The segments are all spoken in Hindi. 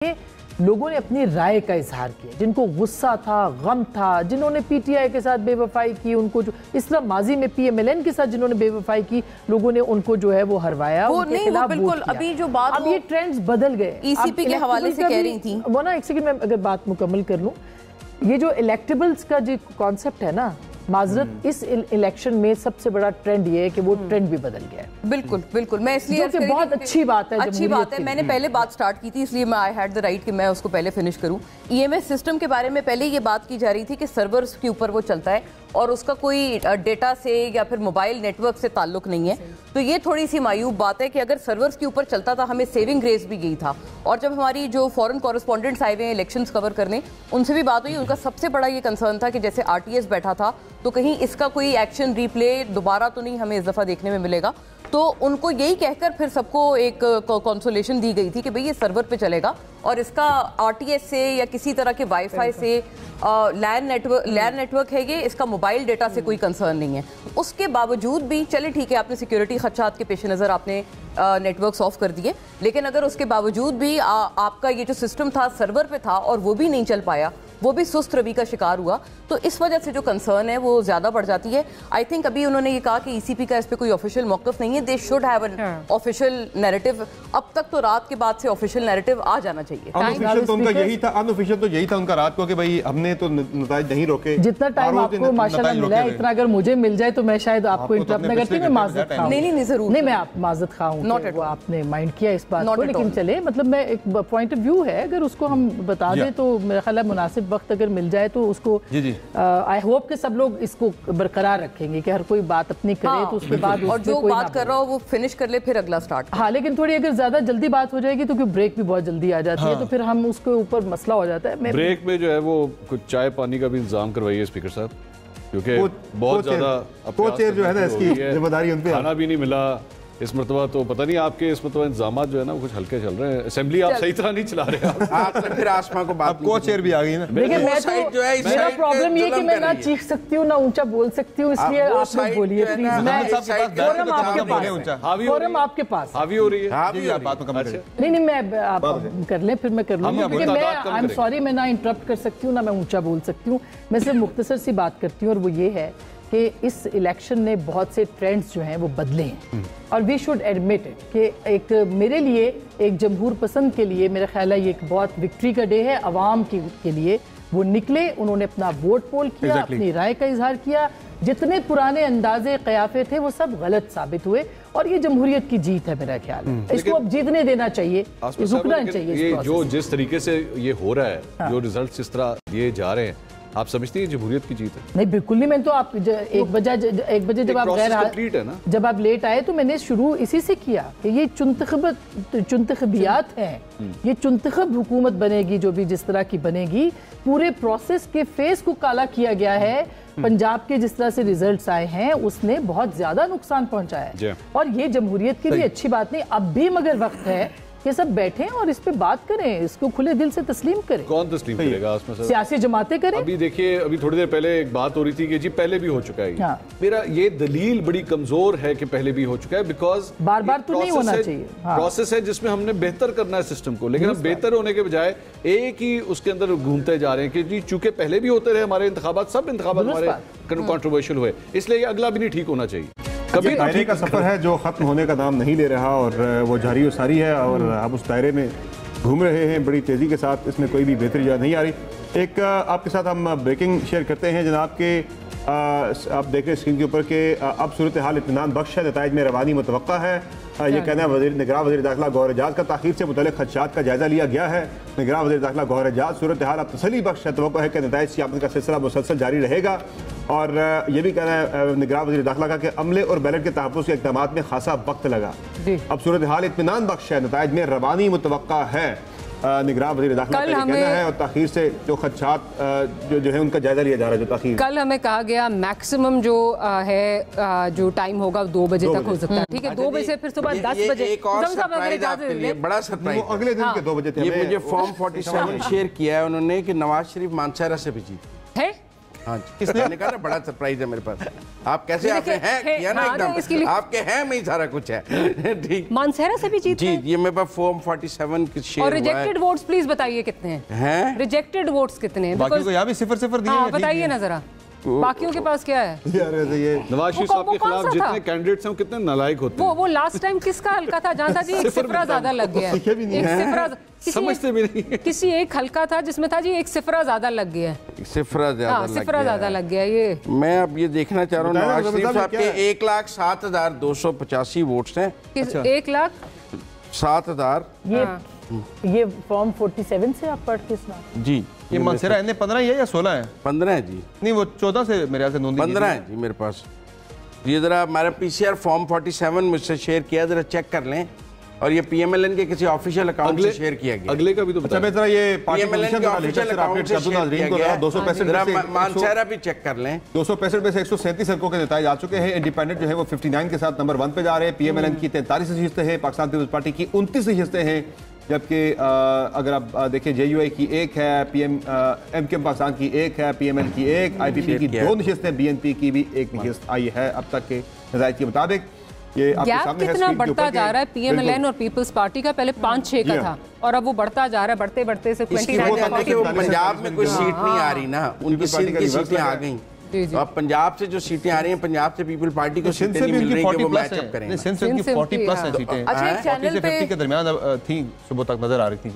ये लोगों ने अपनी राय का इजहार किया, जिनको गुस्सा था, गम था, जिन्होंने पीटीआई के साथ बेवफाई की, उनको जो इस तरह माजी में पीएमएलएन के साथ जिन्होंने बेवफाई की, लोगों ने उनको जो है वो हरवाया, उनके खिलाफ वोट किया। अभी जो बात अब ये ट्रेंड्स बदल गए। ईसीपी के हवाले से कह रही थी वो ना, एक सेकंड में अगर बात मुकम्मल कर लूं, ये जो इलेक्टेबल्स का जो कॉन्सेप्ट है ना, माजरत इस इलेक्शन में सबसे बड़ा ट्रेंड ये है कि वो ट्रेंड भी बदल गया है। बिल्कुल बिल्कुल, मैं इसलिए बहुत अच्छी बात है, अच्छी बात है। मैंने पहले बात स्टार्ट की थी, इसलिए मैं आई हैड द राइट कि मैं उसको पहले फिनिश करूं। ईएमएस सिस्टम के बारे में पहले ये बात की जा रही थी कि सर्वर्स के ऊपर वो चलता है और उसका कोई डेटा से या फिर मोबाइल नेटवर्क से ताल्लुक नहीं है। तो ये थोड़ी सी मायूब बात है कि अगर सर्वर्स के ऊपर चलता था, हमें सेविंग ग्रेस भी गई था। और जब हमारी जो फॉरेन कॉरेस्पॉन्डेंट्स आए हुए हैं इलेक्शंस कवर करने, उनसे भी बात हुई, उनका सबसे बड़ा ये कंसर्न था कि जैसे आरटीएस बैठा था तो कहीं इसका कोई एक्शन रिप्ले दोबारा तो नहीं हमें इस दफ़ा देखने में मिलेगा। तो उनको यही कहकर फिर सबको एक कंसोलेशन दी गई थी कि भाई ये सर्वर पे चलेगा और इसका आरटीएस से या किसी तरह के वाईफाई से लैन नेटवर्क है ये, इसका मोबाइल डेटा से कोई कंसर्न नहीं है। उसके बावजूद भी चले ठीक है, आपने सिक्योरिटी खदशात के पेश नज़र आपने नेटवर्क्स ऑफ कर दिए, लेकिन अगर उसके बावजूद भी आपका ये जो सिस्टम था सर्वर पे था और वो भी नहीं चल पाया, वो भी सुस्त रवि का शिकार हुआ, तो इस वजह से जो कंसर्न है वो ज़्यादा बढ़ जाती है। आई थिंक अभी उन्होंने ये कहा कि ईसीपी का इस पर कोई ऑफिशियल मौक़िफ़ नहीं है, they should have an official narrative. अब तक तो रात के बाद से ऑफिशियल नैरेटिव आ जाना चाहिए। अनऑफिशियल तो उनका यही था, अनऑफिशियल तो यही था उनका रात को कि भाई हमने तो नताइज नहीं रोके। जितना टाइम आपको माशाल्लाह मिला है, इतना अगर मुझे मिल जाए तो मैं शायद आपको इंटरप्ट न करती, मैं माजरत खाऊं। नहीं जरूर नहीं, मैं आप माजरत खाऊं, वो आपने माइंड किया इस बात को, लेकिन चले मतलब मैं एक पॉइंट ऑफ व्यू है, अगर उसको हम बता दें तो मेरा ख्याल है मुनासिब वक्त अगर मिल जाए तो उसको आई होप कि सब लोग इसको बरकरार रखेंगे कि हर कोई बात अपनी करे तो उसके बाद और जो बात कर रहा हो वो फिनिश कर ले, फिर अगला स्टार्ट। हाँ, लेकिन थोड़ी अगर ज्यादा जल्दी बात हो जाएगी तो क्योंकि ब्रेक भी बहुत जल्दी आ जाती है, तो फिर हम उसके ऊपर मसला हो जाता है। ब्रेक में जो है वो कुछ चाय पानी का भी इंतजाम करवाइए स्पीकर साहब, क्योंकि बहुत ज्यादा जो है ना इसकी जिम्मेदारी उन पे, खाना भी नहीं मिला इस मरतबा। तो पता नहीं आपके इस मरतबा इंतजाम जो है ना वो कुछ हल्के चल रहे हैं, असेंबली आप सही तरह नहीं चला रहे हैं। फिर आसमां को बात को चेयर भी आ गई ना। लेकिन मैं तो मेरा प्रॉब्लम ये कि मैं ना चीख सकती हूँ ना ऊंचा बोल सकती हूँ, इसलिए आप लोग बोलिए प्लीज। फोरम आपके पास हावी हो रही है। नहीं मैं आप कर लें, फिर मैं कर लूँगी, क्योंकि मैं आई एम सॉरी, मैं ना इंटरप्ट कर सकती हूँ ना मैं ऊंचा बोल सकती हूँ। मैं सिर्फ मुख्तसर सी बात करती हूँ और वो ये है कि इस इलेक्शन ने बहुत से ट्रेंड्स जो हैं वो बदले हैं और वी शुड एडमिट इट कि एक मेरे लिए एक जमहूर पसंद के लिए मेरा ख्याल है ये एक बहुत विक्ट्री का डे है। अवाम के लिए वो निकले, उन्होंने अपना वोट पोल किया, अपनी राय का इजहार किया। जितने पुराने अंदाजे कयाफे थे वो सब गलत साबित हुए और ये जमहूरियत की जीत है मेरा ख्याल है। इसको अब जीतने देना चाहिए, रुकना चाहिए। ये जो जिस तरीके से ये हो रहा है, जो रिजल्ट इस तरह दिए जा रहे हैं, आप समझती हैं जमहूरियत की जीत है? नहीं बिल्कुल नहीं। मैं तो आप एक बजे जब आप जब आप लेट आए तो मैंने शुरू इसी से किया कि ये चुंतखबियात हैं, ये चुंतखब हुकूमत बनेगी जो भी जिस तरह की बनेगी, पूरे प्रोसेस के फेस को काला किया गया है। पंजाब के जिस तरह से रिजल्ट्स आए हैं उसने बहुत ज्यादा नुकसान पहुंचाया है और ये जमहूरियत की भी अच्छी बात नहीं। अब भी मगर वक्त है कि सब बैठें और इस पे बात करें, इसको खुले दिल से तस्लीम करें। कौन तस्लीम करेगा उसमें सर? सियासी जमातें करें। अभी देखिए, अभी थोड़ी देर पहले एक बात हो रही थी कि जी पहले भी हो चुका है। हाँ। मेरा ये दलील बड़ी कमजोर है कि पहले भी हो चुका है, बिकॉज बार बार तो नहीं होना चाहिए। प्रोसेस है जिसमें हमने बेहतर करना है सिस्टम को, लेकिन अब बेहतर होने के बजाय एक ही उसके अंदर घूमते जा रहे हैं कि जी चूंकि पहले भी होते रहे हमारे इंतखाबात, सब इंतखाबात हमारे कंट्रोवर्शियल हुए, इसलिए अगला भी नहीं ठीक होना चाहिए। कभी दायरे का सफर है जो खत्म होने का नाम नहीं ले रहा और वो जारी व सारी है और आप उस दायरे में घूम रहे हैं बड़ी तेज़ी के साथ, इसमें कोई भी बेहतरी नहीं आ रही। एक आपके साथ हम ब्रेकिंग शेयर करते हैं जनाब के, आप देख रहे हैं स्क्रीन के ऊपर के अब सूरत हाल इत्मीनान बख्श है, नताइज में रवानी मुतवक्का है। ये कहना है निगरान वज़ीर दाखिला गौहर एजाज का ताख़ीर से मुतल्लिक़ खदशात का जायज़ा लिया गया है। निगरान वज़ीर दाखिला गौहर एजाज सूरत हाल अब तसल्ली बख्श है, तवक्को है कि नताइज सियासत का सिलसिला मुसलसल जारी रहेगा। और ये भी कहना है निगरान वज़ीर दाखिला का कि अमले और बैलेट के तहफ़्फ़ुज़ के इक़दामात में खासा वक्त लगा। अब सूरत हाल इत्मीनान बख्श है, नताइज में रवानी मुतवक्का है। निगरान वज़ीर दाखिला का कहना है और ताख़ीर से जो खदशात जो है उनका जायजा लिया जा रहा है। जो ताख़ीर कल हमें कहा गया मैक्सिमम जो है जो टाइम होगा 2 बजे तक हो सकता है, ठीक है। 2 बजे से फिर सुबह 10 बजे एक और सरप्राइज आपके लिए, बड़ा सरप्राइज अगले दिन के 2 बजे थे। ये मुझे फॉर्म 47 शेयर किया है उन्होंने कि नवाज शरीफ मानसहरा से भी जीत है। हाँ जी, किसने कहा ना बड़ा सरप्राइज है मेरे पास। आप कैसे आपने है किया ना एकदम, आपके हैं में ही सारा कुछ है। ठीक, मानसेरा से भी जीत जी, ये मेरे पास फॉर्म 47 के शेयर। और रिजेक्टेड वोट्स प्लीज बताइए कितने हैं? रिजेक्टेड वोट्स कितने हैं? बाकी को यहाँ भी 0-0 दिए हैं। बताइए ना जरा, बाकियों के पास क्या है? यार ये नवाज शरीफ साहब के खिलाफ जितने कैंडिडेट्स हैं वो कितने नालायक होते हैं। वो लास्ट टाइम किसका हल्का था जहां था जी एक सिफरा ज्यादा लग गया, एक सिफरा समझते भी नहीं। किसी एक हल्का था जिसमें था जी एक सिफरा ज्यादा लग गया, सिफरा ज्यादा लग गया। ये मैं अब ये देखना चाह रहा हूँ नवाज शरीफ साहब के 1,07,285 वोट्स हैं। 1,07,000 ये फॉर्म 47 से आप पढ़ के सुना जी। ये मानसेरा इन्हें 15 है या 16 है? 15 है जी। नहीं वो 14 से मेरे ख्याल से नोंदी 15 है जी मेरे पास। ये जरा हमारा पीसीआर फॉर्म 47 मुझसे शेयर किया, जरा चेक कर लें। और ये पीएमएलएन के किसी ऑफिशियल अकाउंट से शेयर किया गया। अगले का भी तो अच्छा मैं जरा ये पीएमएलएन के ऑफिशियल अकाउंट से शेयर किया गया। 265 मानसेरा भी चेक कर लें। 265 में से 137 अंकों के नतीजे आ चुके हैं। इंडिपेंडेंट जो है वो 59 के साथ नंबर 1 पे जा रहे हैं। पीएमएलएन की 43 नशिस्तें हैं, पाकिस्तान पीपल्स पार्टी की 29 नशिस्तें हैं, जबकि अगर आप देखें जेयूआई की 1 है, एमकेएम पाकिस्तान की 1 है, पीएमएल की 1, आईपीपी की 2 नशिस्तें, बीएनपी की भी 1 नशिस्त आई है अब तक के नतीजे के मुताबिक। ये गैप कितना बढ़ता जा रहा है पीएमएलएन और पीपल्स पार्टी का? पहले 5-6 का था और अब वो बढ़ता जा रहा है, बढ़ते बढ़ते से 29। पंजाब में कोई सीट नहीं आ रही ना, उनकी सीटें आ गई। अब पंजाब से जो सीटें आ रही हैं, पंजाब से पीपल पार्टी को सीटें नहीं मिल रही कि वो मैचअप करेंगे। सिंध से उनकी 40+ है सीटें। अच्छा, एक चैनल पे 50 के दरमियान थी, सुबह तक नजर आ रही थी।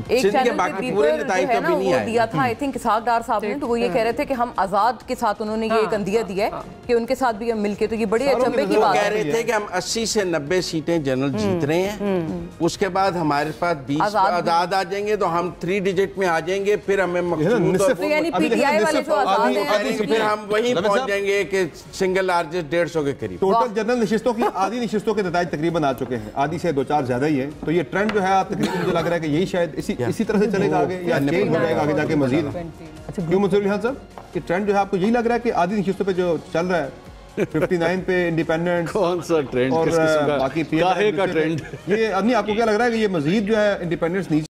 एक चैनल पे पेपर जो है ना वो दिया था आई थिंक इसहाक डार साहब ने, तो वो ये कह रहे थे कि हम आजाद के साथ उन्होंने ये एक अंदिया दिया है कि उनके साथ भी हम मिलके, तो ये बड़ी अचंभे की बात है। कह रहे थे कि हम 80 से 90 सीटें जनरल जीत रहे हैं, उसके बाद हमारे पास 20 आजाद आ जाएंगे तो हम 3 डिजिट में आ जाएंगे, फिर हमें यानी पीटीआई वाले जो आजाद हैं फिर हम वहीं पहुंच जाएंगे कि सिंगल लार्जेस्ट 150 के करीब। टोटल जनरल नशिस्तों की आधी नशिस्तों के नतीजे तकरीबन आ चुके हैं, आधी से 2-4 ज्यादा ही है। तो ये ट्रेंड जो है तकरीबन मुझे लग रहा है कि यही शायद इसी तरह से चलेगा आगे, या चेंज हो जाएगा आगे जाके मजीद। क्यों मंसूर खान साहब, ये ट्रेंड जो है आपको यही लग रहा है कि आधी नशिस्तों पे जो चल रहा है 59 पे इंडिपेंडेंट, कौन सा ट्रेंड और बाकी काहे का ट्रेंड, ये नहीं आपको क्या लग रहा है कि ये मजीद जो है इंडिपेंडेंस नीचे